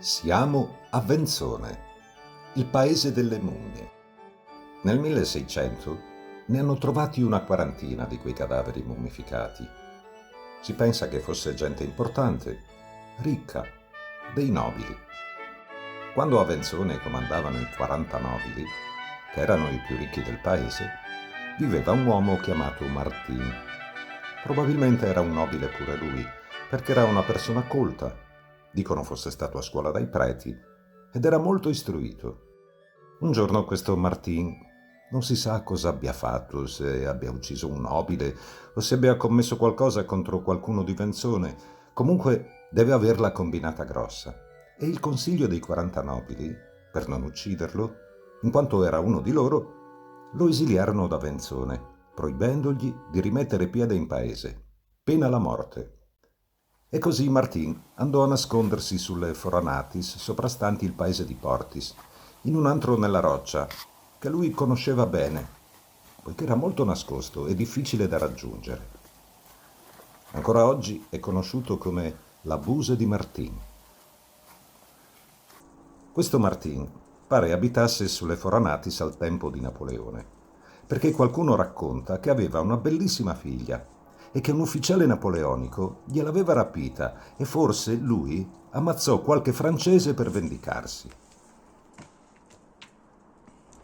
Siamo a Venzone, il paese delle mummie. Nel 1600 ne hanno trovati una quarantina di quei cadaveri mummificati. Si pensa che fosse gente importante, ricca, dei nobili. Quando a Venzone comandavano i 40 nobili, che erano i più ricchi del paese, viveva un uomo chiamato Martin. Probabilmente era un nobile pure lui, perché era una persona colta. Dicono fosse stato a scuola dai preti ed era molto istruito. Un giorno questo Martin non si sa cosa abbia fatto, se abbia ucciso un nobile o se abbia commesso qualcosa contro qualcuno di Venzone. Comunque deve averla combinata grossa. E il consiglio dei 40 nobili, per non ucciderlo, in quanto era uno di loro, lo esiliarono da Venzone, proibendogli di rimettere piede in paese, pena la morte. E così Martin andò a nascondersi sulle Foranatis soprastanti il paese di Portis, in un antro nella roccia, che lui conosceva bene, poiché era molto nascosto e difficile da raggiungere. Ancora oggi è conosciuto come la Buse di Martin. Questo Martin pare abitasse sulle Foranatis al tempo di Napoleone, perché qualcuno racconta che aveva una bellissima figlia e che un ufficiale napoleonico gliel'aveva rapita e forse lui ammazzò qualche francese per vendicarsi.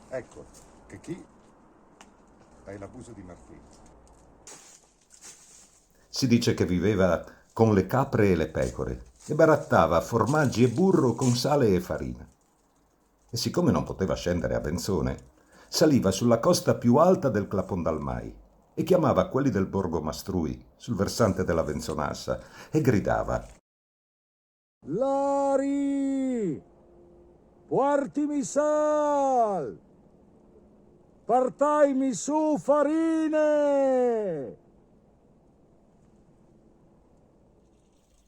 Ecco, che chi è l'abuso di Martino. Si dice che viveva con le capre e le pecore e barattava formaggi e burro con sale e farina. E siccome non poteva scendere a Venzone, saliva sulla costa più alta del Clapondalmai e chiamava quelli del Borgo Mastrui, sul versante della Venzonassa, e gridava: Lari! Quartimi sal! Partaimi su farine!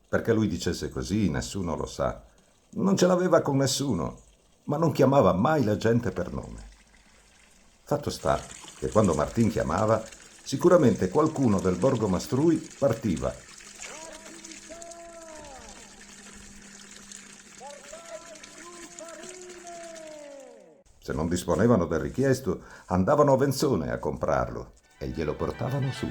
Perché lui dicesse così, nessuno lo sa. Non ce l'aveva con nessuno, ma non chiamava mai la gente per nome. Fatto sta che quando Martin chiamava, sicuramente qualcuno del Borgo Mastrui partiva. Se non disponevano del richiesto, andavano a Venzone a comprarlo e glielo portavano su.